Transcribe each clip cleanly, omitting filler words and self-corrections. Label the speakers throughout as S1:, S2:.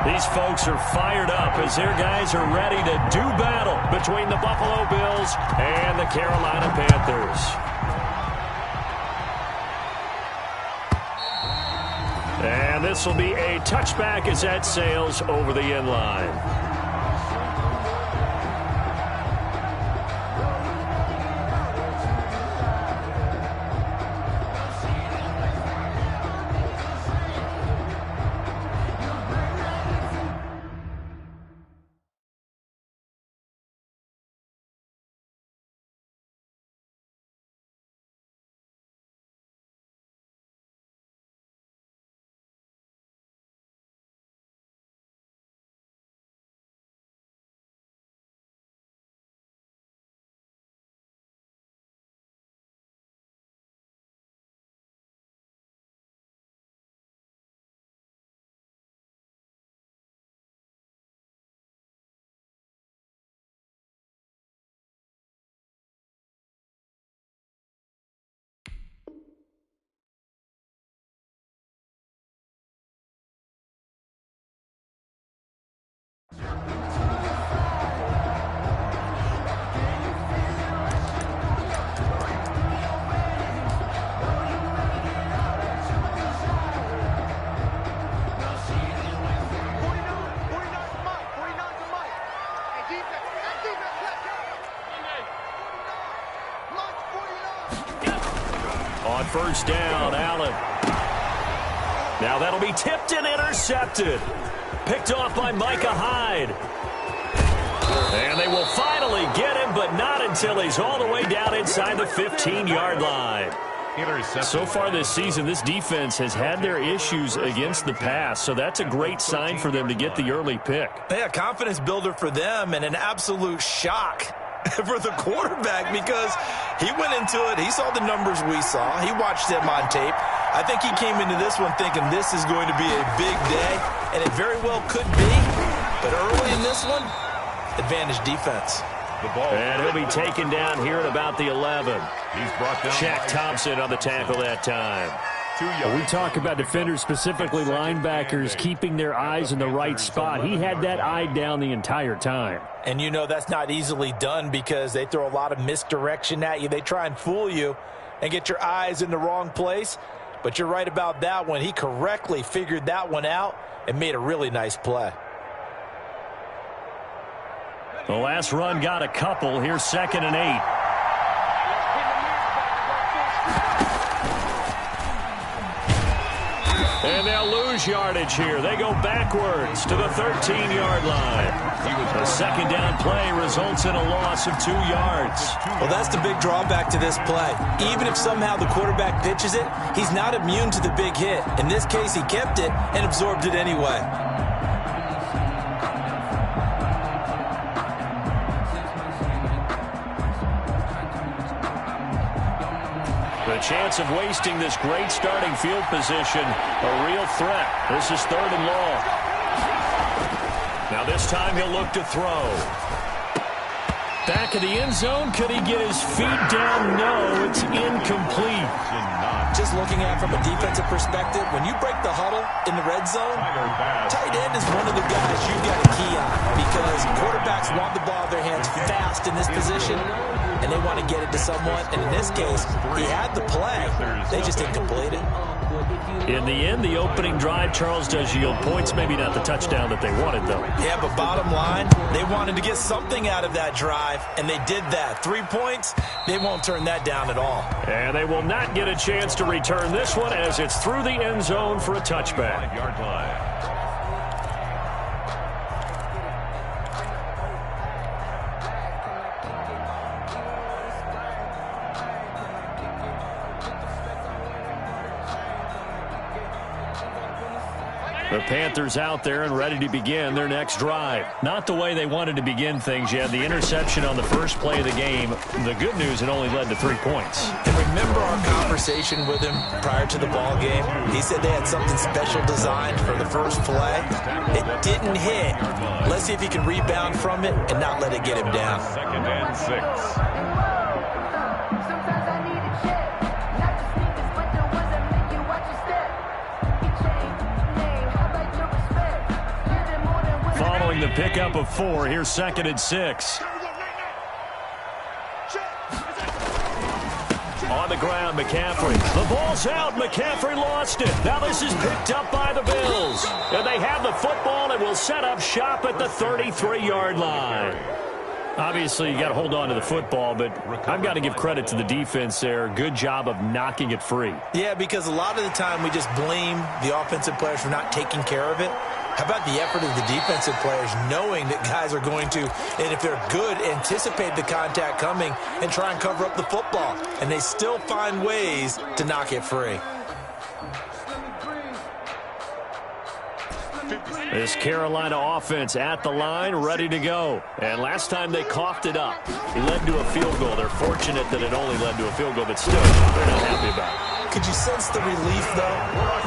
S1: These folks are fired up as their guys are ready to do battle between the Buffalo Bills and the Carolina Panthers. And this will be a touchback as that sails over the end line. On first down, Allen. Now that'll be tipped and intercepted. Picked off by Micah Hyde. And they will finally get him, but not until he's all the way down inside the 15-yard line. So far this season, this defense has had their issues against the pass, so that's a great sign for them to get the early pick.
S2: Yeah, confidence builder for them and an absolute shock for the quarterback because he went into it. He saw the numbers we saw. He watched them on tape. I think he came into this one thinking this is going to be a big day, and it very well could be. But early in this one, advantage defense.
S1: And he'll be taken down here at about the 11.
S3: He's brought down.
S1: Shaq Thompson on the tackle that time.
S4: We talk about defenders, specifically linebackers, keeping their eyes in the right spot. He had that eye down the entire time.
S2: And you know that's not easily done because they throw a lot of misdirection at you. They try and fool you and get your eyes in the wrong place. But you're right about that one. He correctly figured that one out and made a really nice play.
S1: The last run got a couple. Here's 2nd and 8. And they'll lose yardage here. They go backwards to the 13-yard line. The second down play results in a loss of 2 yards.
S2: Well, that's the big drawback to this play. Even if somehow the quarterback pitches it, he's not immune to the big hit. In this case, he kept it and absorbed it anyway.
S1: The chance of wasting this great starting field position, a real threat. This is 3rd and long. Now this time he'll look to throw. Back of the end zone. Could he get his feet down? No, it's incomplete.
S2: Just looking at it from a defensive perspective, when you break the huddle in the red zone, tight end is one of the guys you've got to key on because quarterbacks want the ball in their hands fast in this position, and they want to get it to someone. And in this case, he had the play. They just didn't complete it.
S1: In the end, the opening drive, Charles, does yield points. Maybe not the touchdown that they wanted, though.
S2: Yeah, but bottom line, they wanted to get something out of that drive, and they did that. 3 points, they won't turn that down at all.
S1: And they will not get a chance to return this one as it's through the end zone for a touchback.
S3: 5-yard line.
S1: The Panthers out there and ready to begin their next drive. Not the way they wanted to begin things. You had the interception on the first play of the game. The good news, it only led to 3 points.
S2: And remember our conversation with him prior to the ball game? He said they had something special designed for the first play. It didn't hit. Let's see if he can rebound from it and not let it get him down.
S3: 2nd and 6.
S1: the pickup of 4. Here's 2nd and 6. On the ground, McCaffrey. The ball's out. McCaffrey lost it. Now this is picked up by the Bills. And they have the football and will set up shop at the 33-yard line. Obviously, you got to hold on to the football, but I've got to give credit to the defense there. Good job of knocking it free.
S2: Yeah, because a lot of the time we just blame the offensive players for not taking care of it. How about the effort of the defensive players knowing that guys are going to, and if they're good, anticipate the contact coming and try and cover up the football. And they still find ways to knock it free.
S1: This Carolina offense at the line, ready to go. And last time they coughed it up. It led to a field goal. They're fortunate that it only led to a field goal, but still, they're not happy about it.
S2: Could you sense the relief, though,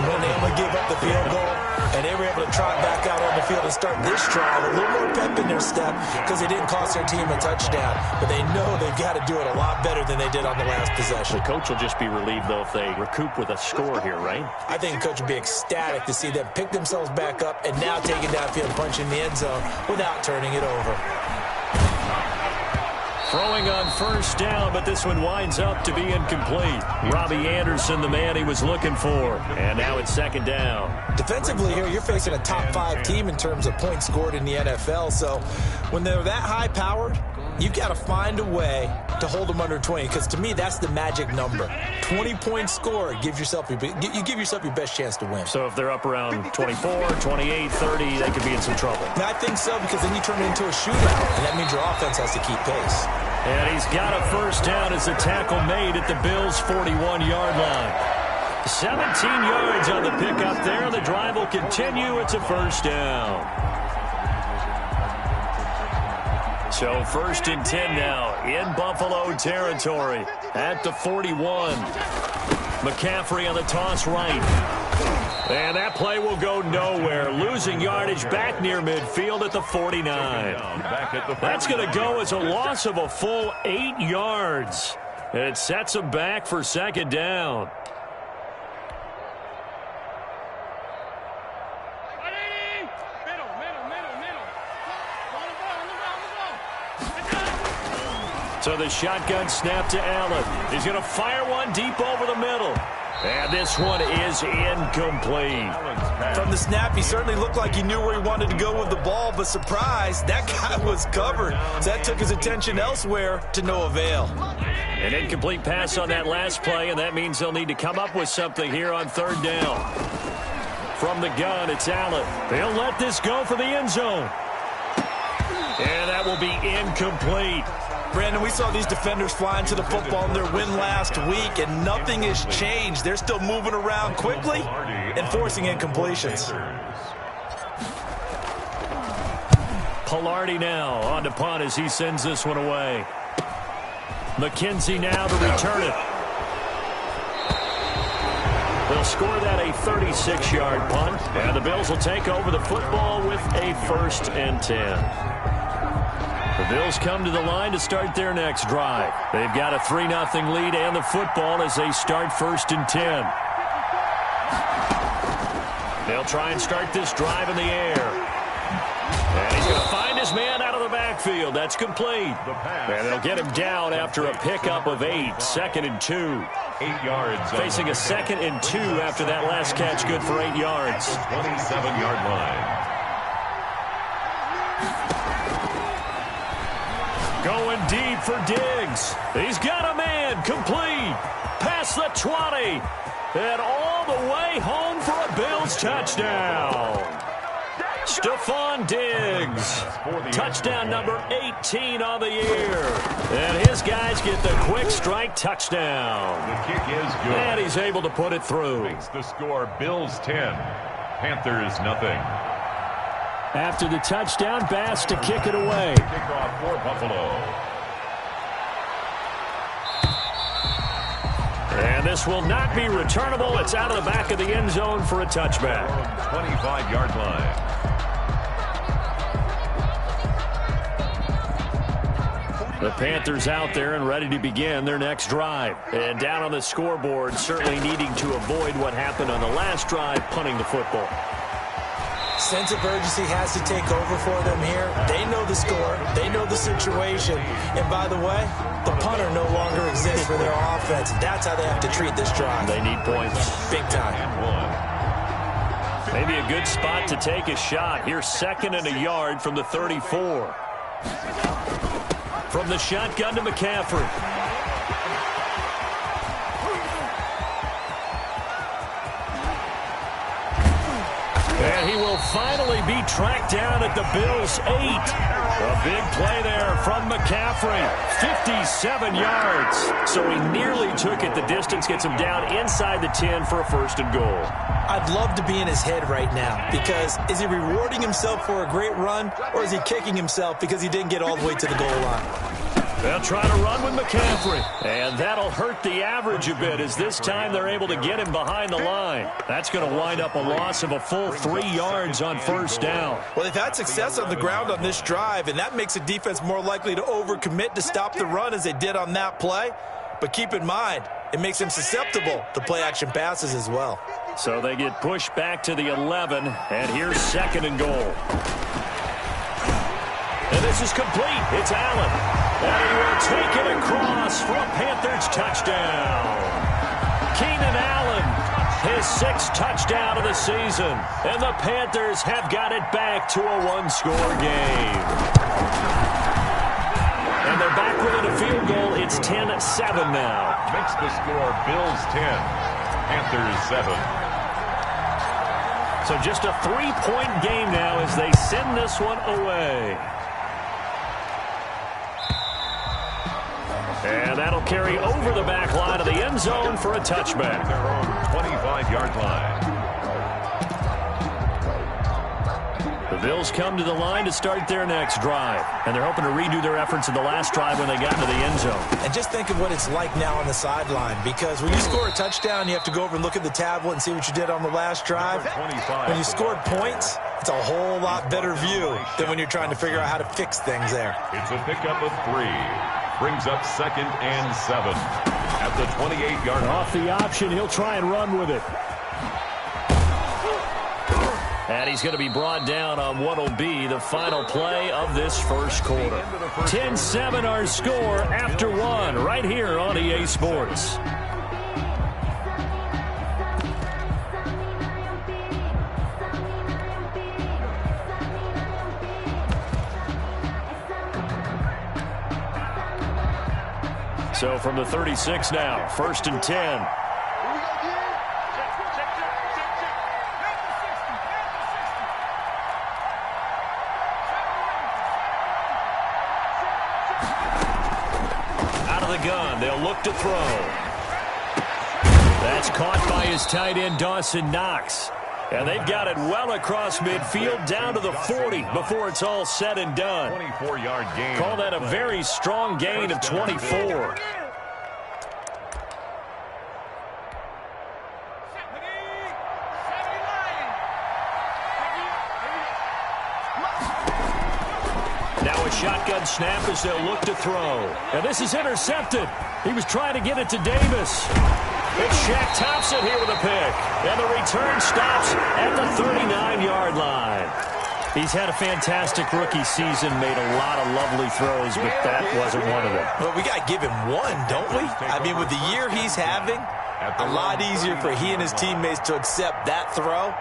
S2: when they only gave up the field goal and they were able to trot back out on the field and start this drive? A little more pep in their step because they didn't cost their team a touchdown. But they know they've got to do it a lot better than they did on the last possession.
S1: The coach will just be relieved, though, if they recoup with a score here, right?
S2: I think the coach would be ecstatic to see them pick themselves back up and now take it downfield, punching the end zone without turning it over.
S1: Throwing on 1st down, but this one winds up to be incomplete. Robbie Anderson, the man he was looking for. And now it's 2nd down.
S2: Defensively here, you're facing a top 5 team in terms of points scored in the NFL. So when they're that high-powered, you've got to find a way to hold them under 20, because to me, that's the magic number. 20 points scored, you give yourself your best chance to win.
S1: So if they're up around 24, 28, 30, they could be in some trouble.
S2: And I think so, because then you turn it into a shootout, and that means your offense has to keep pace.
S1: And he's got a 1st down as the tackle made at the Bills' 41-yard line. 17 yards on the pickup there. The drive will continue. It's a 1st down. So 1st and 10 now in Buffalo territory at the 41. McCaffrey on the toss right. And that play will go nowhere. Losing yardage back near midfield at the 49. That's going to go as a loss of a full 8 yards. And it sets them back for 2nd down. So the shotgun snap to Allen. He's going to fire one deep over the middle. And this one is incomplete.
S2: From the snap, he certainly looked like he knew where he wanted to go with the ball, but surprise, that guy was covered. So that took his attention elsewhere to no avail.
S1: An incomplete pass on that last play, and that means they'll need to come up with something here on 3rd down. From the gun, it's Allen. They'll let this go for the end zone. And that will be incomplete.
S2: Brandon, we saw these defenders flying to the football in their win last week, and nothing has changed. They're still moving around quickly and forcing incompletions.
S1: Pilardi now on to punt as he sends this one away. McKenzie now to return it. They'll score that a 36-yard punt, and the Bills will take over the football with a 1st and 10. The Bills come to the line to start their next drive. They've got a 3-0 lead and the football as they start 1st and 10. They'll try and start this drive in the air. And he's going to find his man out of the backfield. That's complete. And they'll get him down after a pickup of 8. 2nd and 2.
S3: 8 yards.
S1: Facing a 2nd and 2 after that last catch, good for 8 yards.
S3: 27-yard line.
S1: Going deep for Diggs. He's got a man complete. Past the 20. And all the way home for a Bills touchdown. Stephon Diggs. Touchdown number 18 on the year. And his guys get the quick strike touchdown.
S3: The kick is good.
S1: And he's able to put it through.
S3: Makes the score Bills 10, Panthers nothing.
S4: After the touchdown, Bass to kick it away.
S3: Kickoff for Buffalo.
S1: And this will not be returnable. It's out of the back of the end zone for a touchback.
S3: 25-yard line.
S1: The Panthers out there and ready to begin their next drive. And down on the scoreboard, certainly needing to avoid what happened on the last drive, punting the football.
S2: sense of urgency has to take over for them here. They know the score. They know the situation. And by the way, the punter no longer exists for their offense. That's how they have to treat this drive.
S1: They need points.
S2: Big time.
S1: Maybe a good spot to take a shot. Here's 2nd and a yard from the 34. From the shotgun to McCaffrey. And he will finally be tracked down at the Bills' 8. A big play there from McCaffrey. 57 yards. So he nearly took it the distance, gets him down inside the 10 for a 1st and goal.
S2: I'd love to be in his head right now, because is he rewarding himself for a great run, or is he kicking himself because he didn't get all the way to the goal line?
S1: They'll try to run with McCaffrey. And that'll hurt the average a bit, as this time they're able to get him behind the line. That's going to wind up a loss of a full 3 yards on 1st down.
S2: Well, they've had success on the ground on this drive, and that makes the defense more likely to overcommit to stop the run as they did on that play. But keep in mind, it makes them susceptible to play-action passes as well.
S1: So they get pushed back to the 11, and here's 2nd and goal. And this is complete. It's Allen. And he will take it across for a Panthers touchdown. Keenan Allen, his 6th touchdown of the season. And the Panthers have got it back to a 1-score game. And they're back within a field goal. It's 10-7 now.
S3: Makes the score Bills 10, Panthers 7.
S1: So just a 3-point game now as they send this one away. And that'll carry over the back line of the end zone for a touchback.
S3: Their own 25-yard line.
S1: The Bills come to the line to start their next drive. And they're hoping to redo their efforts in the last drive when they got into the end zone.
S2: And just think of what it's like now on the sideline, because when you score a touchdown, you have to go over and look at the tablet and see what you did on the last drive. When you scored points, it's a whole lot better view than when you're trying to figure out how to fix things there.
S3: It's a pickup of 3. Brings up 2nd and 7 at the 28-yard line.
S4: Off the option, he'll try and run with it.
S1: And he's going to be brought down on what will be the final play of this 1st quarter. 10-7 our score after 1 right here on EA Sports. So from the 36 now, 1st and 10. Out of the gun, they'll look to throw. That's caught by his tight end, Dawson Knox. And they've got it well across midfield down to the 40 before it's all said and done.
S3: 24-yard gain.
S1: Call that a very strong gain of 24. Now a shotgun snap as they'll look to throw. And this is intercepted. He was trying to get it to Davis. It's Shaq Thompson here with a pick. And the return stops at the 39-yard line. He's had a fantastic rookie season, made a lot of lovely throws, but that wasn't one of them.
S2: Well, we got to give him one, don't we? I mean, with the year he's having, a lot easier for he and his teammates to accept that throw,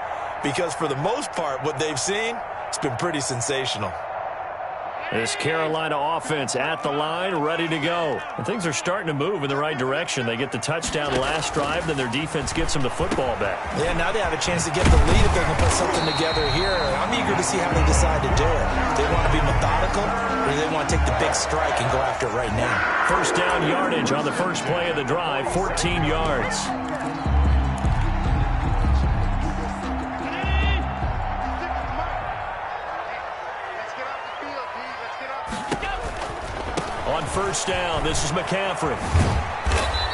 S2: because for the most part, what they've seen, it's been pretty sensational.
S1: This Carolina offense at the line, ready to go. And things are starting to move in the right direction. They get the touchdown last drive, then their defense gets them the football back.
S2: Yeah, now they have a chance to get the lead if they can put something together here. I'm eager to see how they decide to do it. Do they want to be methodical, or do they want to take the big strike and go after it right now?
S1: 1st down yardage on the first play of the drive, 14 yards. On 1st down, this is McCaffrey.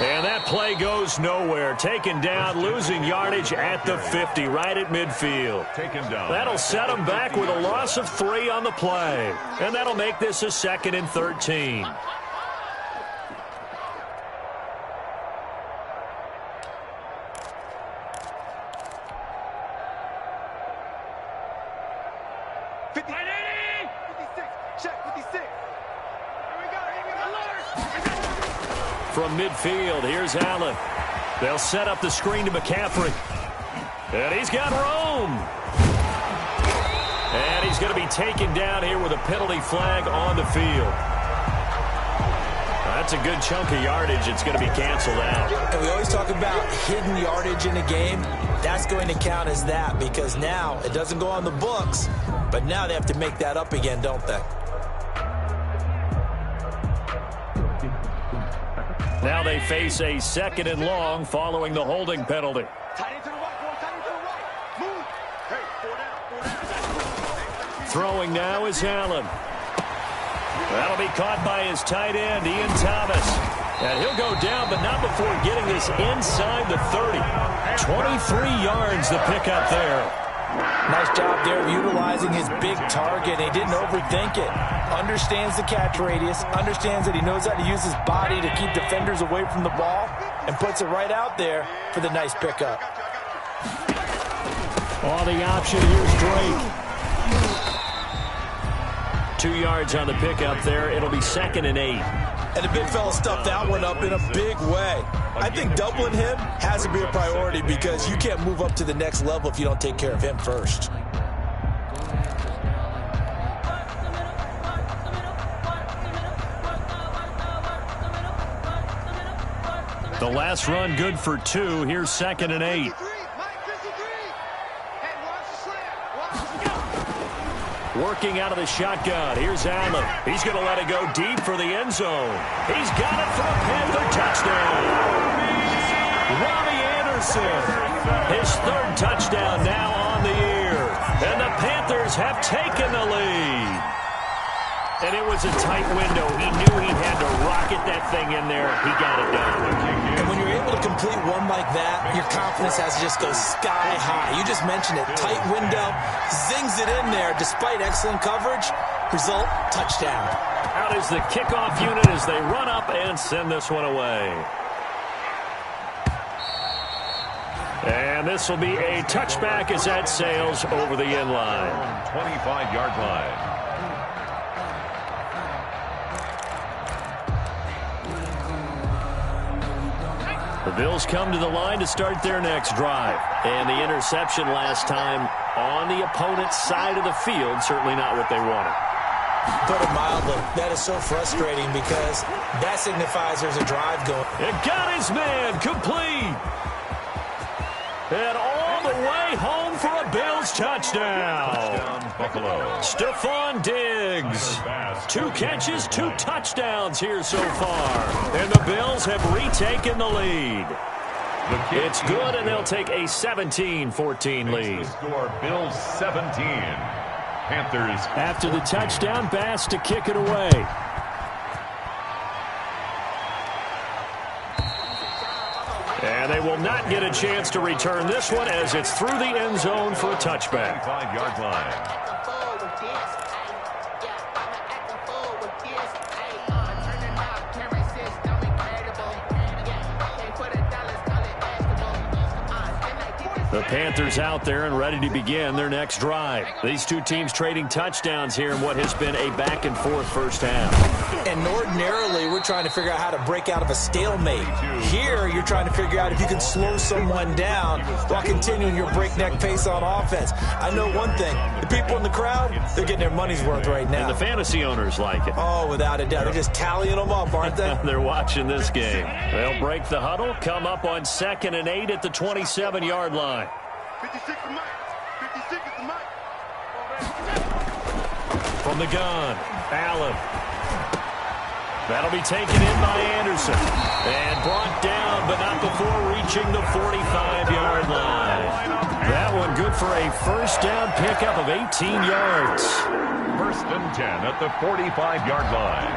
S1: And that play goes nowhere. Taken down, losing yardage at the 50, right at midfield.
S3: Taken down.
S1: That'll set him back with a loss of 3 on the play. And that'll make this a 2nd and 13.
S5: 56. Check 56. Here we go.
S1: From midfield, here's Allen. They'll set up the screen to McCaffrey. And he's got room. And he's going to be taken down here with a penalty flag on the field. That's a good chunk of yardage. It's going to be canceled out.
S2: And we always talk about hidden yardage in a game. That's going to count as that because now it doesn't go on the books, but now they have to make that up again, don't they?
S1: Now they face a 2nd and long following the holding penalty.
S5: Tight end to the right, boy. Tight end to the right. Move. Hey, 4 down.
S1: Throwing now is Allen. That'll be caught by his tight end, Ian Thomas. And he'll go down, but not before getting this inside the 30. 23 yards the pickup there.
S2: Nice job there of utilizing his big target. He didn't overthink it. Understands the catch radius. Understands that he knows how to use his body to keep defenders away from the ball. And puts it right out there for the nice pickup.
S4: Oh, the option, here's Drake.
S1: 2 yards on the pickup there. It'll be 2nd and 8.
S2: And the big fella stuffed that one up in a big way. I think doubling him has to be a priority because you can't move up to the next level if you don't take care of him first.
S1: The last run good for 2. Here's 2nd and 8. Working out of the shotgun. Here's Allen. He's going to let it go deep for the end zone. He's got it for a Panther touchdown. Robbie Anderson. His 3rd touchdown now on the year. And the Panthers have taken the lead. And it was a tight window. He knew he had to rocket that thing in there. He got it done.
S2: And when you're able to complete one like that, your confidence has to just go sky high. You just mentioned it. Tight window, zings it in there despite excellent coverage. Result, touchdown.
S1: Out is the kickoff unit as they run up and send this one away. And this will be a touchback as that sails over the end line.
S3: 25-yard line.
S1: The Bills come to the line to start their next drive. And the interception last time on the opponent's side of the field, certainly not what they wanted.
S2: Put it mildly, that is so frustrating because that signifies there's a drive going.
S1: It got his man complete. And all the way home for a Bills touchdown.
S3: Buffalo.
S1: Stephon Diggs. 2 catches, 2 touchdowns here so far. And the Bills have retaken the lead. It's good, and they'll take a 17-14 lead.
S3: The score, Bills 17. Panthers.
S4: After the touchdown, Bass to kick it away.
S1: And they will not get a chance to return this one as it's through the end zone for a touchback.
S3: 5-yard line.
S1: The Panthers out there and ready to begin their next drive. These two teams trading touchdowns here in what has been a back-and-forth first half.
S2: And ordinarily, we're trying to figure out how to break out of a stalemate. Here, you're trying to figure out if you can slow someone down while continuing your breakneck pace on offense. I know one thing. The people in the crowd, they're getting their money's worth right now.
S1: And the fantasy owners like it.
S2: Oh, without a doubt. They're just tallying them up, aren't they?
S1: They're watching this game. They'll break the huddle, come up on 2nd and 8 at the 27-yard line.
S5: 56 is Mike. 56 is Mike.
S1: From the gun, Allen. That'll be taken in by Anderson. And brought down, but not before reaching the 45-yard line. That one good for a first down pickup of 18 yards.
S3: 1st and 10 at the 45-yard line.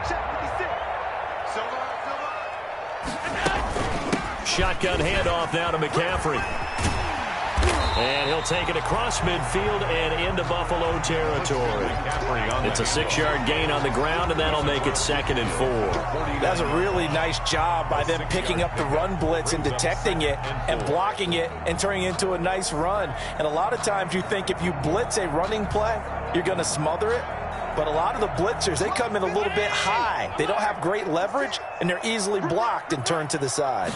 S3: Check 56.
S1: Shotgun handoff now to McCaffrey. And he'll take it across midfield and into Buffalo territory. It's a 6-yard gain on the ground, and that'll make it 2nd and 4.
S2: That's a really nice job by them picking up the run blitz and detecting it and blocking it and turning it into a nice run. And a lot of times you think if you blitz a running play, you're going to smother it. But a lot of the blitzers, they come in a little bit high. They don't have great leverage, and they're easily blocked and turned to the side.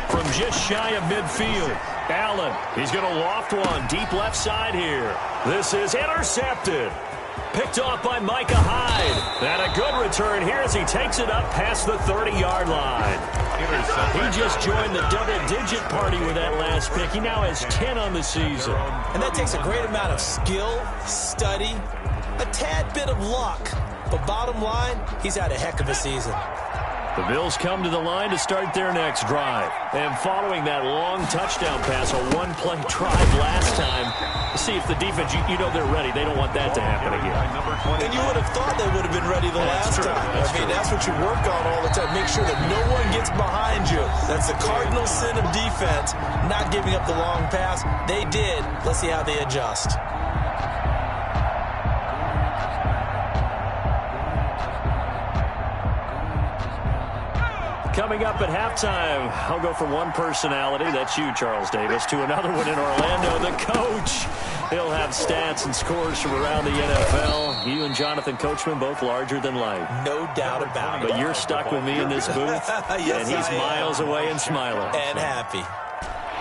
S1: From just shy of midfield, Allen, he's going to loft one deep left side here. This is intercepted. Picked off by Micah Hyde. And a good return here as he takes it up past the 30-yard line. He just joined the double-digit party with that last pick. He now has 10 on the season.
S2: And that takes a great amount of skill, study, a tad bit of luck. But bottom line, he's had a heck of a season.
S1: The Bills come to the line to start their next drive. And following that long touchdown pass, a one-play drive last time, see if the defense, you know they're ready. They don't want that to happen again.
S2: And you would have thought they would have been ready the last time. That's what you work on all the time. Make sure that no one gets behind you. That's the cardinal sin of defense, not giving up the long pass. They did. Let's see how they adjust.
S1: Coming up at halftime, I'll go from one personality, that's you, Charles Davis, to another one in Orlando, the coach. He'll have stats and scores from around the NFL. You and Jonathan Coachman, both larger than life.
S2: No doubt about it.
S1: But you're stuck with me in this booth,
S2: yes,
S1: and he's miles away and smiling.
S2: And happy.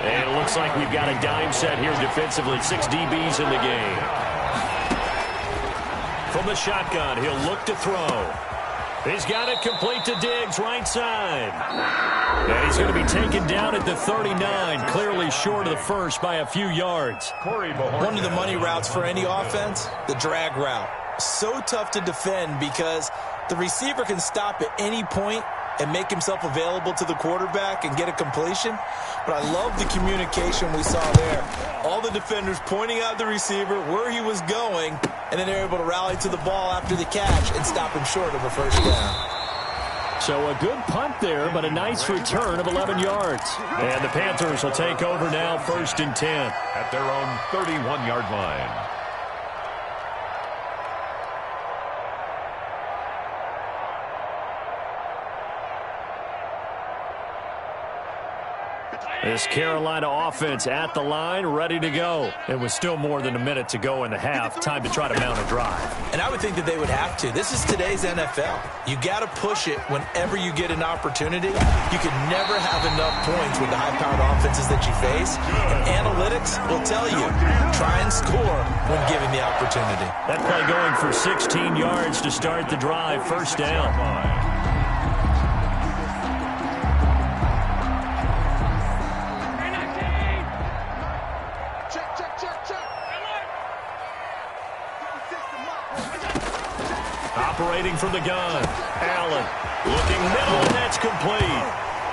S1: And it looks like we've got a dime set here defensively. 6 DBs in the game. From the shotgun, he'll look to throw. He's got it complete to Diggs, right side. And he's going to be taken down at the 39, clearly short of the first by a few yards.
S2: One of the money routes for any offense, the drag route. So tough to defend because the receiver can stop at any point and make himself available to the quarterback and get a completion. But I love the communication we saw there. All the defenders pointing out the receiver, where he was going, and then they're able to rally to the ball after the catch and stop him short of a first down.
S1: So a good punt there, but a nice return of 11 yards. And the Panthers will take over now, 1st and 10.
S3: At their own 31-yard line.
S1: This Carolina offense at the line, ready to go. And with still more than a minute to go in the half, time to try to mount a drive.
S2: And I would think that they would have to. This is today's NFL. You got to push it whenever you get an opportunity. You can never have enough points with the high-powered offenses that you face. And analytics will tell you, try and score when given the opportunity.
S1: That play going for 16 yards to start the drive, 1st down. Operating from the gun. Allen looking middle, and that's complete.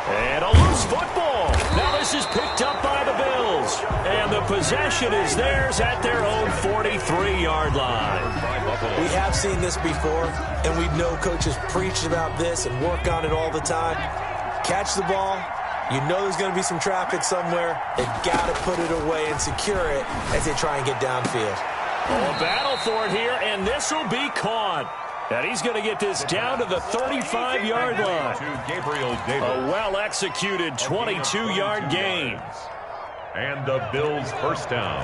S1: And a loose football. Now this is picked up by the Bills. And the possession is theirs at their own 43-yard line.
S2: We have seen this before, and we know coaches preach about this and work on it all the time. Catch the ball. You know there's going to be some traffic somewhere. They've got to put it away and secure it as they try and get downfield.
S1: Oh, a battle for it here, and this will be caught. And he's going to get this down to the 35-yard line. A well-executed 22-yard gain.
S3: And the Bills' first down.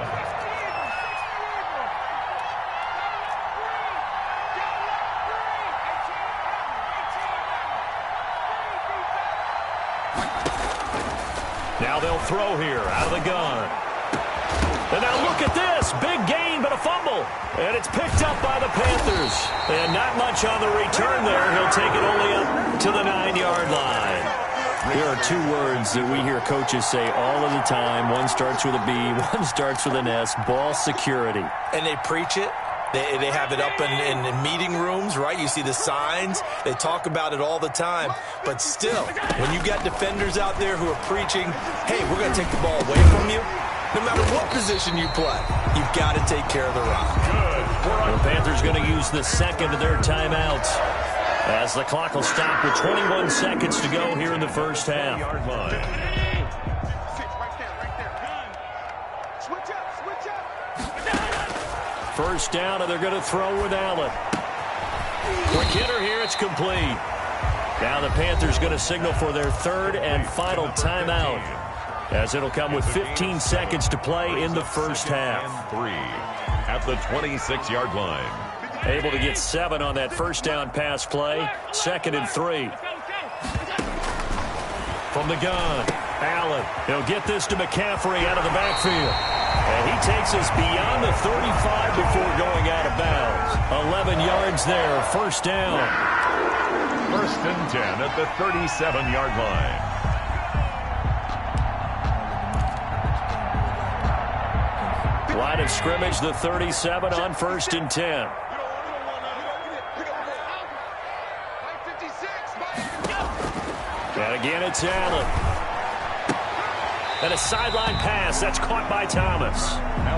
S1: Now they'll throw here out of the gun. And now look at this. Big gain, but a fumble. And it's picked up by the Panthers. And not much on the return there. He'll take it only up to the 9-yard line. There are 2 words that we hear coaches say all of the time. One starts with a B, one starts with an S. Ball security.
S2: And they preach it. They have it up in meeting rooms, right? You see the signs. They talk about it all the time. But still, when you got defenders out there who are preaching, hey, we're going to take the ball away from you, no matter what position you play, you've got to take care of the rock.
S1: The Panthers going to use the second of their timeouts as the clock will stop with 21 seconds to go here in the first half.
S5: Switch up, switch up.
S1: First down, and they're going to throw with Allen. Quick hitter here, it's complete. Now the Panthers going to signal for their third and final timeout, as it'll come with 15 seconds to play in the first half.
S3: And 3 at the 26-yard line.
S1: Able to get 7 on that first down pass play. 2nd and 3. From the gun, Allen. He'll get this to McCaffrey out of the backfield. And he takes us beyond the 35 before going out of bounds. 11 yards there, first down.
S3: 1st and 10 at the 37-yard line.
S1: Line of scrimmage, the 37 on 1st and 10. And again, it's Allen. And a sideline pass. That's caught by Thomas.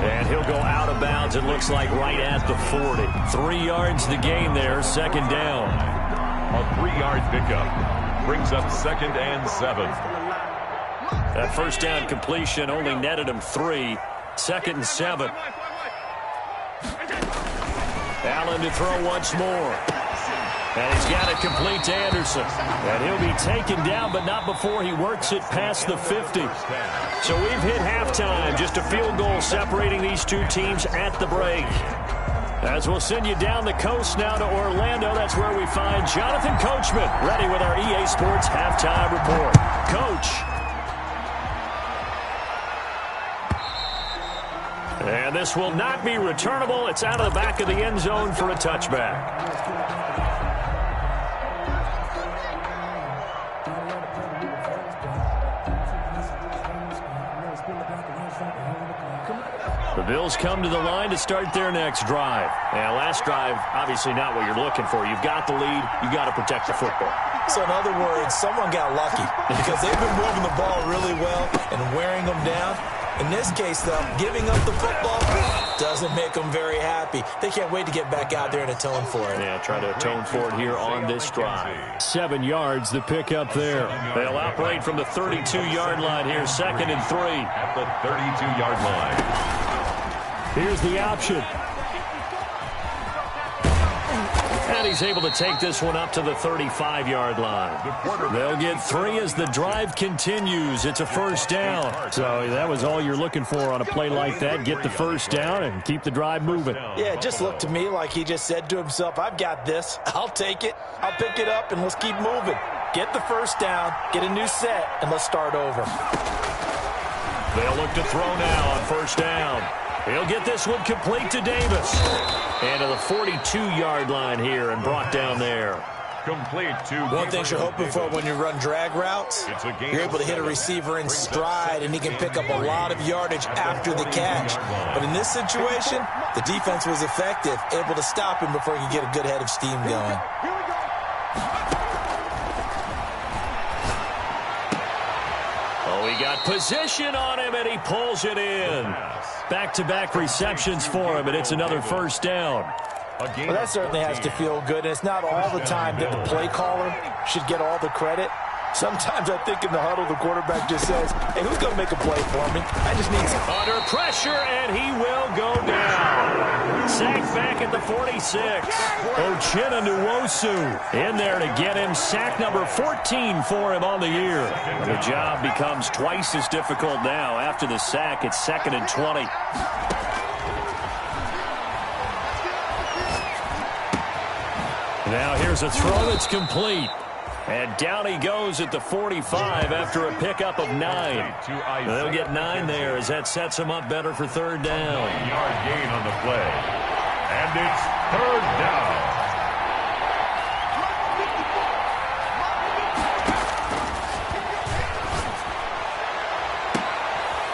S1: And he'll go out of bounds, it looks like, right at the 40. 3 yards the gain there, 2nd down.
S3: A 3-yard pickup brings up 2nd and 7.
S1: That first down completion only netted him 3. 2nd and 7. Allen to throw once more. And he's got it complete to Anderson. And he'll be taken down, but not before he works it past the 50. So we've hit halftime. Just a field goal separating these two teams at the break. As we'll send you down the coast now to Orlando, that's where we find Jonathan Coachman, ready with our EA Sports halftime report. Coach. And this will not be returnable. It's out of the back of the end zone for a touchback. The Bills come to the line to start their next drive. And last drive, obviously not what you're looking for. You've got the lead. You've got to protect the football.
S2: So in other words, someone got lucky because they've been moving the ball really well and wearing them down. In this case, though, giving up the football doesn't make them very happy. They can't wait to get back out there and atone for it.
S1: Yeah, try to atone for it here on this drive. 7 yards, the pickup there. They'll operate from the 32-yard line here, 2nd and 3.
S3: At the 32-yard line.
S1: Here's the option. And he's able to take this one up to the 35-yard line. They'll get 3 as the drive continues. It's a first down. So that was all you're looking for on a play like that. Get the first down and keep the drive moving.
S2: Yeah, it just looked to me like he just said to himself, I've got this. I'll take it. I'll pick it up, and let's keep moving. Get the first down, get a new set, and let's start over.
S1: They'll look to throw now on first down. He'll get this one complete to Davis. And to the 42-yard line here and brought down there.
S3: Complete to
S2: one thing you're hoping for when you run drag routes, you're able to hit a receiver in stride, and he can pick up a lot of yardage after the catch. But in this situation, the defense was effective, able to stop him before he could get a good head of steam going.
S1: Oh, he got position on him, and he pulls it in. Back-to-back receptions for him, and it's another first down.
S2: Well, that certainly has to feel good, and it's not all the time that the play caller should get all the credit. Sometimes I think in the huddle, the quarterback just says, hey, who's going to make a play for me? I just need some.
S1: Under pressure, and he will go down. Sacked back at the 46. Uchenna Nwosu in there to get him. Sack number 14 for him on the year. The job becomes twice as difficult now. After the sack, it's 2nd and 20. Now here's a throw that's complete. And down he goes at the 45 after a pickup of 9. They'll get 9 there as that sets him up better for third down.
S3: 9-yard gain on the play. And it's third down.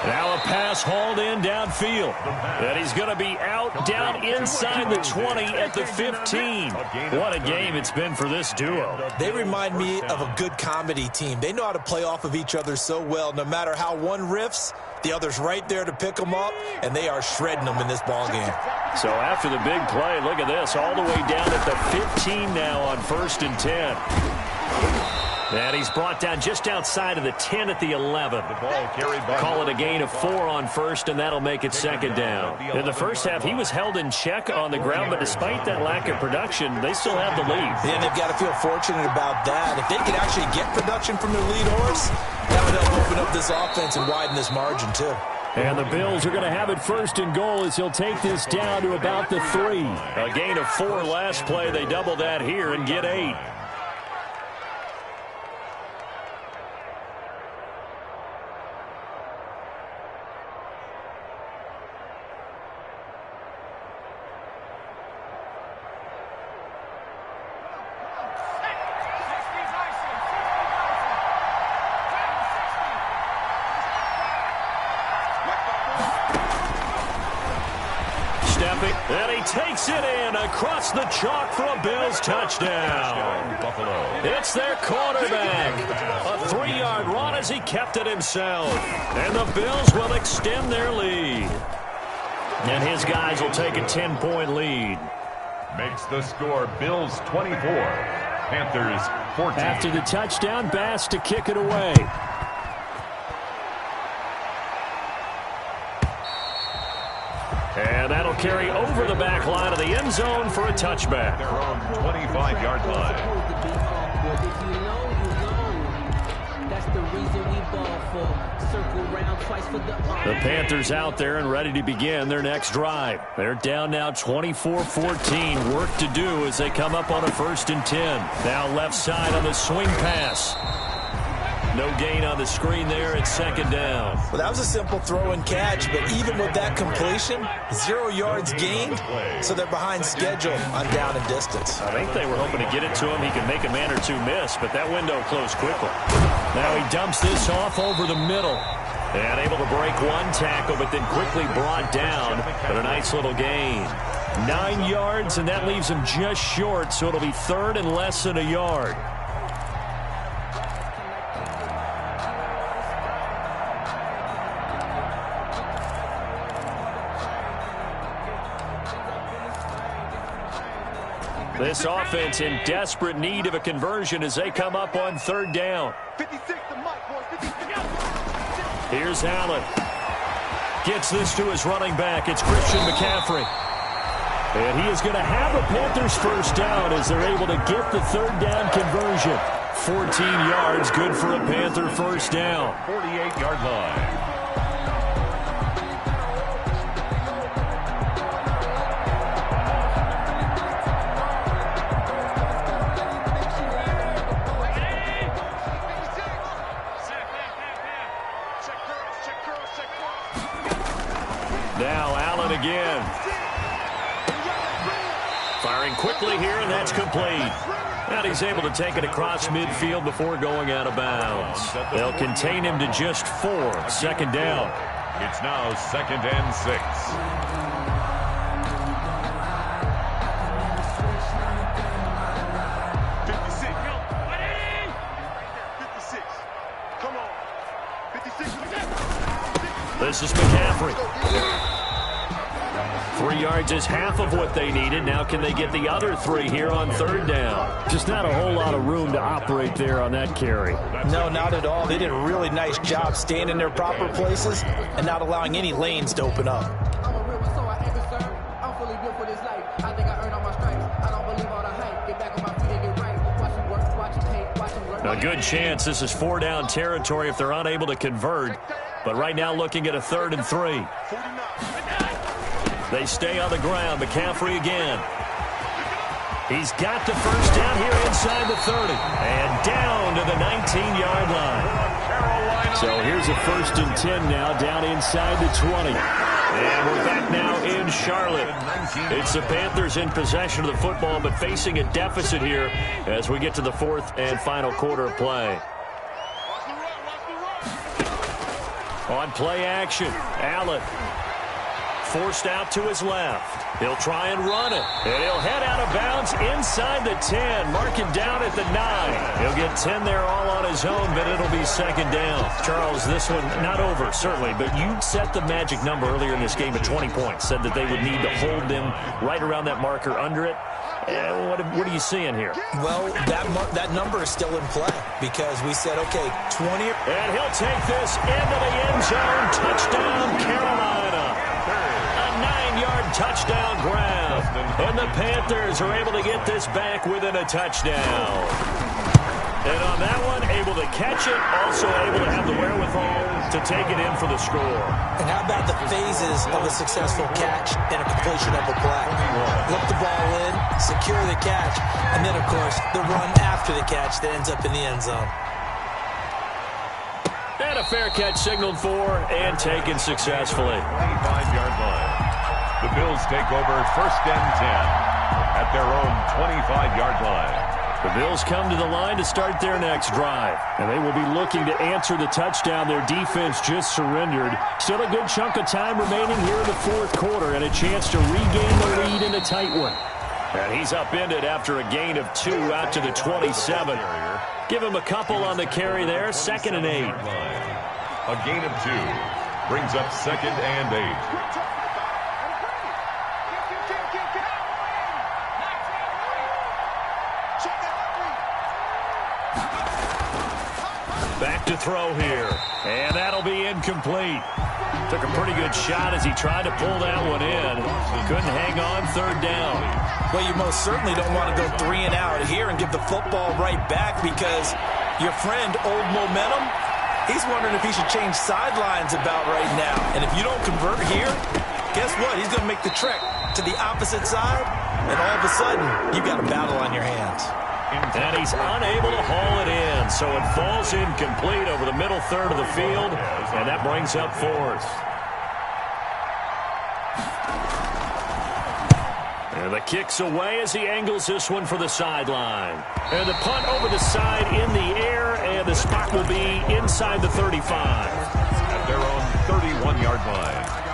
S1: Now a pass hauled in downfield. And he's going to be out down inside the 20 at the 15. What a game it's been for this duo.
S2: They remind me of a good comedy team. They know how to play off of each other so well. No matter how one riffs, the other's right there to pick them up, and they are shredding them in this ballgame.
S1: So after the big play, look at this, all the way down at the 15 now on 1st and 10. And he's brought down just outside of the 10 at the 11.
S3: The ball carried by.
S1: Call it a gain of 4 on first, and that'll make it second down. In the first half, he was held in check on the ground, but despite that lack of production, they still have the lead.
S2: And they've got to feel fortunate about that. If they could actually get production from their lead horse, that would help open up this offense and widen this margin, too.
S4: And the Bills are going to have it first and goal as he'll take this down to about the 3.
S1: A gain of 4 last play. They double that here and get 8. And he takes it in across the chalk for a Bills touchdown.
S3: Buffalo.
S1: It's their quarterback. A 3-yard run as he kept it himself. And the Bills will extend their lead. And his guys will take a 10-point lead.
S3: Makes the score Bills 24, Panthers 14.
S4: After the touchdown, Bass to kick it away.
S1: And that'll carry over the back line of the end zone for a touchback.
S3: Their own 25-yard line.
S4: The Panthers out there and ready to begin their next drive. They're down now 24-14. Work to do as they come up on a 1st and 10. Now left side on the swing pass. No gain on the screen there. It's second down.
S2: Well, that was a simple throw and catch, but even with that completion, 0 yards gained, so they're behind schedule on down and distance.
S1: I think they were hoping to get it to him. He could make a man or two miss, but that window closed quickly. Now he dumps this off over the middle. And able to break one tackle, but then quickly brought down. But a nice little gain. 9 yards, and that leaves him just short, so it'll be 3rd and less than a yard. This offense in desperate need of a conversion as they come up on 3rd down.
S5: 56 to Mike, boys. 56.
S1: Here's Allen. Gets this to his running back. It's Christian McCaffrey. And he is going to have a Panthers first down as they're able to get the 3rd down conversion. 14 yards, good for a Panther first down.
S3: 48-yard line.
S1: Now Allen again. Firing quickly here, and that's complete. And he's able to take it across midfield before going out of bounds. They'll contain him to just 4. 2nd down.
S3: It's now 2nd and 6.
S1: This is McCaffrey. 3 yards is half of what they needed. Now can they get the other 3 here on 3rd down?
S4: Just not a whole lot of room to operate there on that carry.
S2: No, not at all. They did a really nice job staying in their proper places and not allowing any lanes to open up.
S1: A good chance this is 4 down territory if they're unable to convert. But right now looking at a 3rd and 3. They stay on the ground. McCaffrey again. He's got the first down here inside the 30. And down to the 19-yard line. So here's a 1st and 10 now down inside the 20. And we're back now in Charlotte. It's the Panthers in possession of the football, but facing a deficit here as we get to the 4th and final quarter of play. On play action, Allen forced out to his left. He'll try and run it, and he'll head out of bounds inside the 10, marking down at the 9. He'll get 10 there all on his own, but it'll be 2nd down. Charles, this one not over, certainly, but you set the magic number earlier in this game at 20 points, said that they would need to hold them right around that marker under it.
S4: What are you seeing here?
S2: Well, that number is still in play because we said, okay, 20.
S4: And he'll take this into the end zone. Touchdown, Carolina. A 9-yard touchdown grab. And the Panthers are able to get this back within a touchdown. And on that one, able to catch it, also able to have the wherewithal to take it in for the score.
S2: And how about the phases of a successful catch and a completion of a play? Look the ball in, secure the catch, and then, of course, the run after the catch that ends up in the end zone.
S4: And a fair catch signaled for and taken successfully.
S3: 25-yard line. The Bills take over 1st and 10 at their own 25-yard line.
S4: The Bills come to the line to start their next drive. And they will be looking to answer the touchdown their defense just surrendered. Still a good chunk of time remaining here in the fourth quarter and a chance to regain the lead in a tight one. And he's upended after a gain of 2 out to the 27. Give him a couple on the carry there, 2nd and 8.
S3: A gain of 2 brings up 2nd and 8.
S4: Back to throw here. And that'll be incomplete. Took a pretty good shot as he tried to pull that one in. Couldn't hang on 3rd down.
S2: Well, you most certainly don't want to go 3 and out here and give the football right back because your friend, Old Momentum, he's wondering if he should change sidelines about right now. And if you don't convert here, guess what? He's going to make the trek to the opposite side, and all of a sudden, you've got a battle on your hands.
S4: And he's unable to haul it in, so it falls incomplete over the middle third of the field, and that brings up 4th. And the kick's away as he angles this one for the sideline. And the punt over the side in the air, and the spot will be inside the 35.
S3: At their own 31-yard line.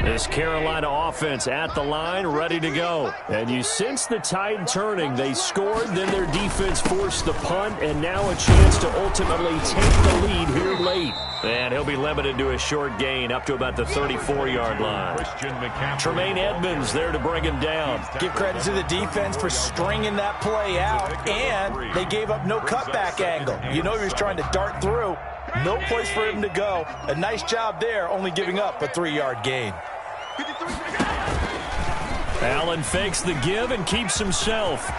S4: This Carolina offense at the line, ready to go. And you sense the tide turning. They scored, then their defense forced the punt, and now a chance to ultimately take the lead here late. And he'll be limited to a short gain up to about the 34-yard line. Tremaine Edmonds there to bring him down.
S2: Give credit to the defense for stringing that play out, and they gave up no cutback angle. You know he was trying to dart through. No place for him to go. A nice job there, only giving up a 3-yard gain.
S4: Allen fakes the give and keeps himself.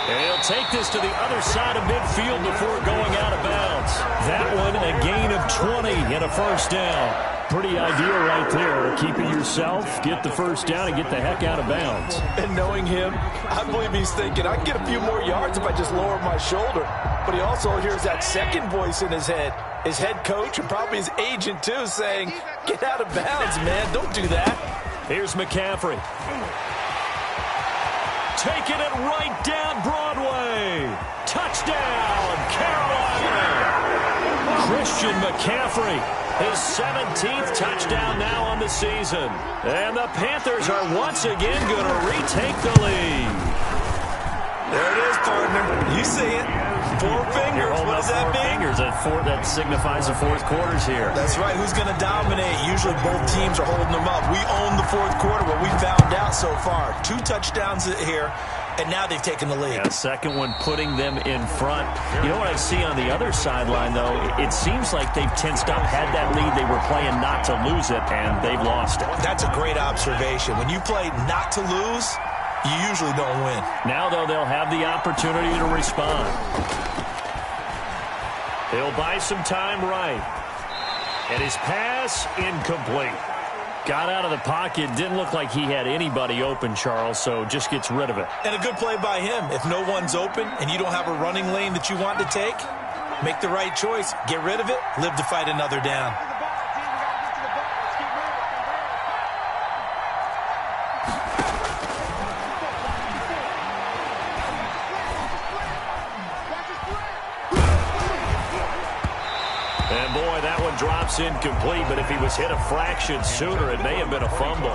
S4: And he'll take this to the other side of midfield before going out of bounds. That one a gain of 20 and a 1st down. Pretty ideal right there. Keep it yourself, get the 1st down, and get the heck out of bounds.
S2: And knowing him, I believe he's thinking, I can get a few more yards if I just lower my shoulder. But he also hears that second voice in his head. His head coach and probably his agent, too, saying, get out of bounds, man. Don't do that.
S4: Here's McCaffrey. Taking it right down Broadway. Touchdown, Carolina. Christian McCaffrey, his 17th touchdown now on the season. And the Panthers are once again going to retake the lead.
S2: There it is, partner. You see it. 4 fingers. What does that mean?
S4: Fingers. That signifies the fourth quarter's here.
S2: That's right. Who's going to dominate? Usually both teams are holding them up. We own the fourth quarter, what we found out so far. 2 touchdowns here, and now they've taken the lead.
S4: Yeah, second one putting them in front. You know what I see on the other sideline, though? It seems like they've tensed up, had that lead. They were playing not to lose it, and they've lost it.
S2: That's a great observation. When you play not to lose, you usually don't win.
S4: Now, though, they'll have the opportunity to respond. He'll buy some time right. And his pass, incomplete. Got out of the pocket. Didn't look like he had anybody open, Charles, so just gets rid of it.
S2: And a good play by him. If no one's open and you don't have a running lane that you want to take, make the right choice. Get rid of it. Live to fight another down.
S4: drops incomplete, but if he was hit a fraction sooner, it may have been a fumble.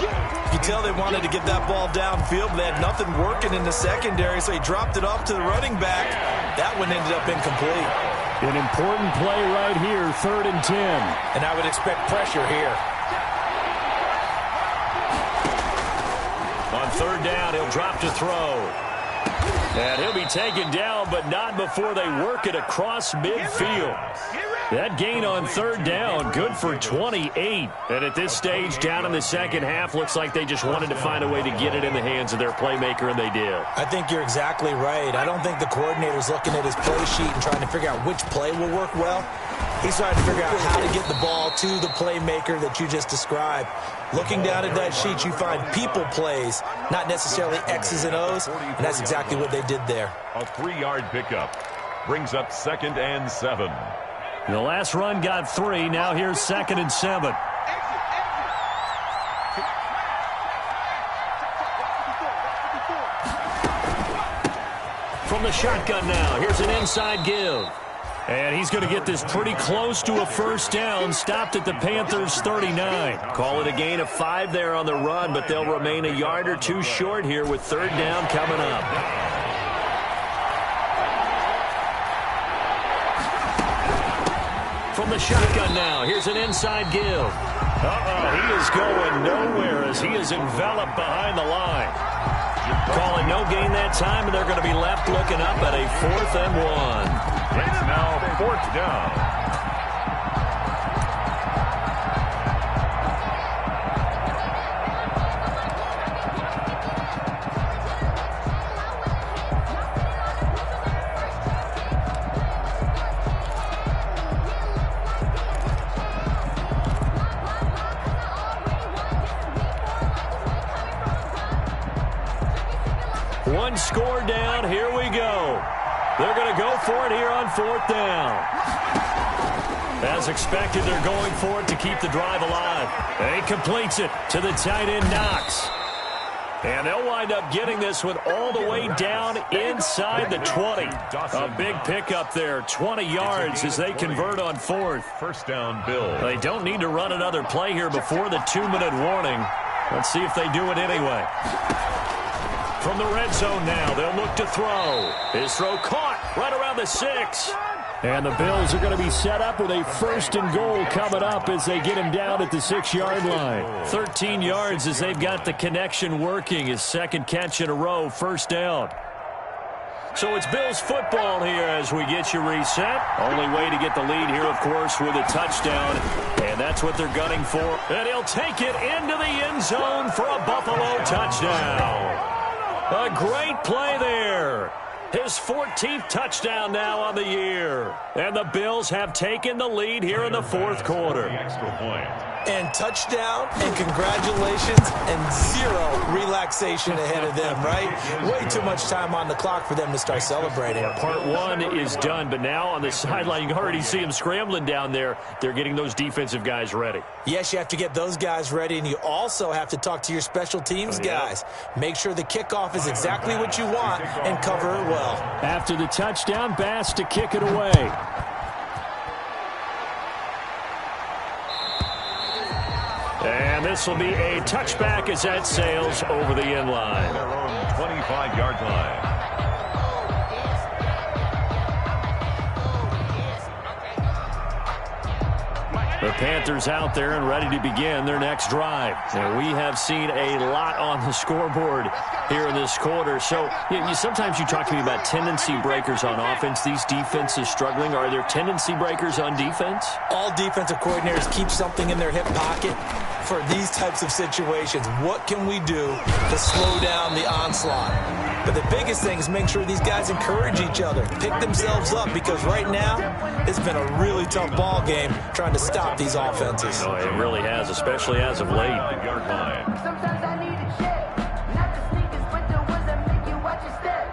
S2: You tell they wanted to get that ball downfield, but they had nothing working in the secondary, so he dropped it off to the running back. That one ended up incomplete.
S4: An important play right here, 3rd and 10.
S2: And I would expect pressure here.
S4: On 3rd down, he'll drop to throw. And he'll be taken down, but not before they work it across midfield. That gain on 3rd down, good for 28. And at this stage, down in the second half, looks like they just wanted to find a way to get it in the hands of their playmaker, and they did.
S2: I think you're exactly right. I don't think the coordinator's looking at his play sheet and trying to figure out which play will work well. He's trying to figure out how to get the ball to the playmaker that you just described. Looking down at that sheet, you find people plays, not necessarily X's and O's, and that's exactly what they did there.
S3: A 3-yard pickup brings up 2nd and 7.
S4: The last run got 3. Now here's 2nd and 7. From the shotgun now, here's an inside give. And he's going to get this pretty close to a 1st down, stopped at the Panthers' 39. Call it a gain of 5 there on the run, but they'll remain a yard or 2 short here with 3rd down coming up. From the shotgun now, here's an inside give. He is going nowhere as he is enveloped behind the line. Calling no gain that time, and they're going to be left looking up at a 4th and 1.
S3: It's now 4th down.
S4: One score down. Here we go. They're going to go for it here on 4th down. As expected, they're going for it to keep the drive alive. And he completes it to the tight end, Knox. And they'll wind up getting this one all the way down inside the 20. A big pickup there, 20 yards as they convert on 4th.
S3: 1st down, Bill.
S4: They don't need to run another play here before the 2-minute warning. Let's see if they do it anyway. From the red zone now, they'll look to throw. His throw caught right around the 6. And the Bills are going to be set up with a 1st and goal coming up as they get him down at the 6-yard line. 13 yards as they've got the connection working. His 2nd catch in a row, 1st down. So it's Bills football here as we get you reset. Only way to get the lead here, of course, with a touchdown. And that's what they're gunning for. And he'll take it into the end zone for a Buffalo touchdown. A great play there. His 14th touchdown now on the year. And the Bills have taken the lead here in the 4th quarter.
S3: Extra point.
S2: And touchdown, and congratulations, and 0 relaxation ahead of them, right? Way too much time on the clock for them to start celebrating.
S4: Part 1 is done, but now on the sideline, you can already see them scrambling down there. They're getting those defensive guys ready.
S2: Yes, you have to get those guys ready, and you also have to talk to your special teams guys. Make sure the kickoff is exactly what you want and cover it well.
S4: After the touchdown, Bass to kick it away. And this will be a touchback as that sails over the end line.
S3: Their own 25-yard line.
S4: The Panthers out there and ready to begin their next drive. And we have seen a lot on the scoreboard here in this quarter. So sometimes you talk to me about tendency breakers on offense. These defenses struggling. Are there tendency breakers on defense?
S2: All defensive coordinators keep something in their hip pocket for these types of situations. What can we do to slow down the onslaught? But the biggest thing is make sure these guys encourage each other, pick themselves up, because right now it's been a really tough ball game trying to stop these offenses.
S4: Oh, it really has, especially as of late.
S3: Yard line.
S6: Sometimes I need a check, not the sneakers, but the ones that make you watch your step.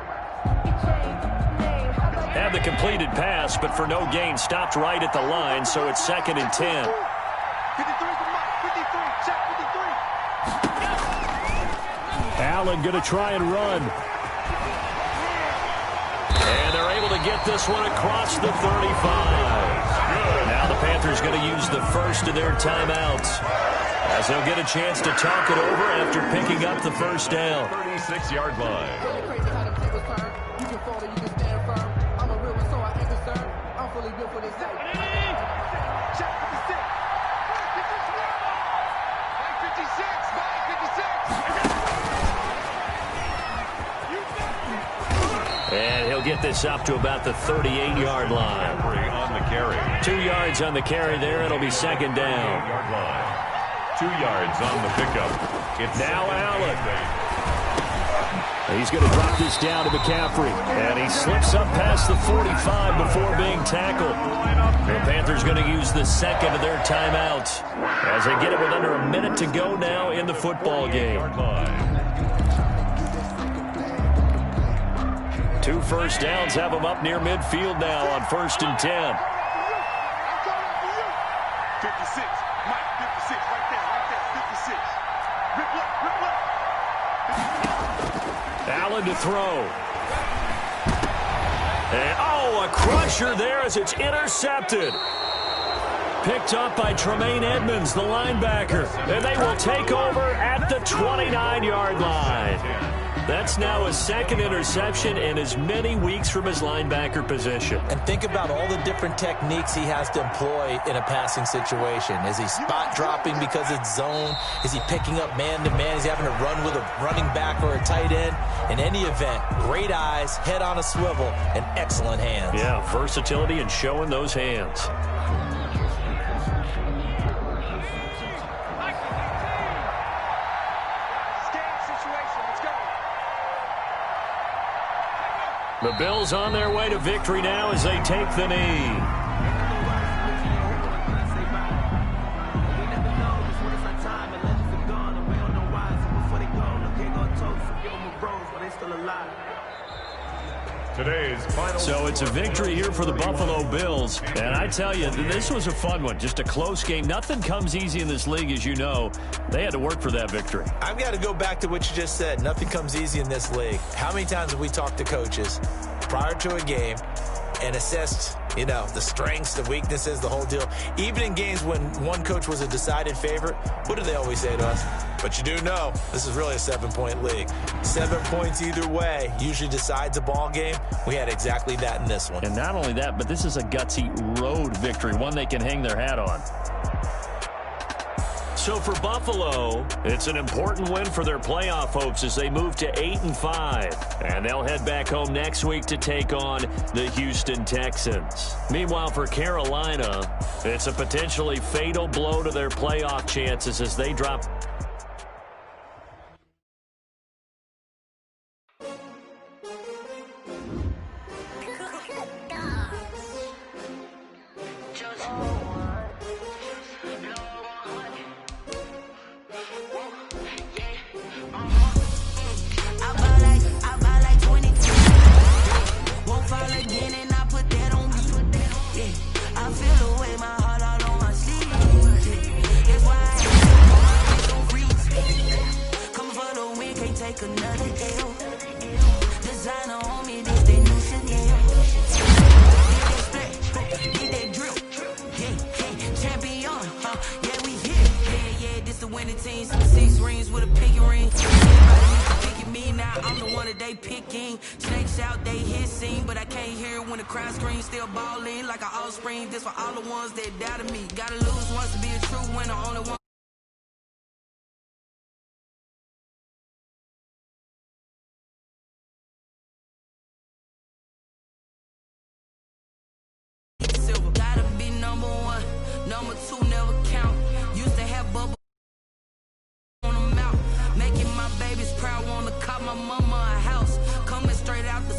S4: Had the completed pass, but for no gain, stopped right at the line, so it's 2nd and 10.
S5: 53 is the mark. 53, check 53.
S4: Allen going to try and run. And they're able to get this one across the 35. Now the Panthers going to use the first of their timeouts, as they'll get a chance to talk it over after picking up the first down.
S3: 36-yard line.
S7: Crazy how the tables turn. You can fall or you can stand firm. I'm a real one, so I ain't concerned. I'm fully built for this life.
S5: Check 56. Get this one. Mike 56. Mike 56.
S4: And he'll get this up to about the 38-yard line.
S3: On the carry.
S4: 2 yards on the carry there. It'll be second down.
S3: 8-yard line. 2 yards on the pickup. It's
S4: now Allen. He's going to drop this down to McCaffrey. And he slips up past the 45 before being tackled. The Panthers going to use the second of their timeouts as they get it with under a minute to go now in the football game. 2 first downs have them up near midfield now on 1st and 10.
S5: 56. Mike 56. Right there. 56. Rip left.
S4: Allen to throw. And, a crusher there as it's intercepted. Picked up by Tremaine Edmonds, the linebacker. And they will take over at the 29-yard line. That's now his second interception in as many weeks from his linebacker position.
S2: And think about all the different techniques he has to employ in a passing situation. Is he spot dropping because it's zone? Is he picking up man-to-man? Is he having to run with a running back or a tight end? In any event, great eyes, head on a swivel, and excellent hands.
S4: Yeah, versatility and showing those hands. The Bills on their way to victory now as they take the knee.
S3: Today's final.
S4: So it's a victory here for the Buffalo Bills. And I tell you, this was a fun one. Just a close game. Nothing comes easy in this league, as you know. They had to work for that victory.
S2: I've got to go back to what you just said. Nothing comes easy in this league. How many times have we talked to coaches prior to a game and assessed, the strengths, the weaknesses, the whole deal? Even in games when one coach was a decided favorite, what do they always say to us? But you do know this is really a 7-point league. 7 points either way usually decides a ball game. We had exactly that in this one.
S4: And not only that, but this is a gutsy road victory, one they can hang their hat on. So for Buffalo, it's an important win for their playoff hopes as they move to 8-5. And they'll head back home next week to take on the Houston Texans. Meanwhile, for Carolina, it's a potentially fatal blow to their playoff chances as they drop.
S7: Number 2 never count. Used to have bubble on the mouth. Making my babies proud. Wanna cop my mama a house. Coming straight out the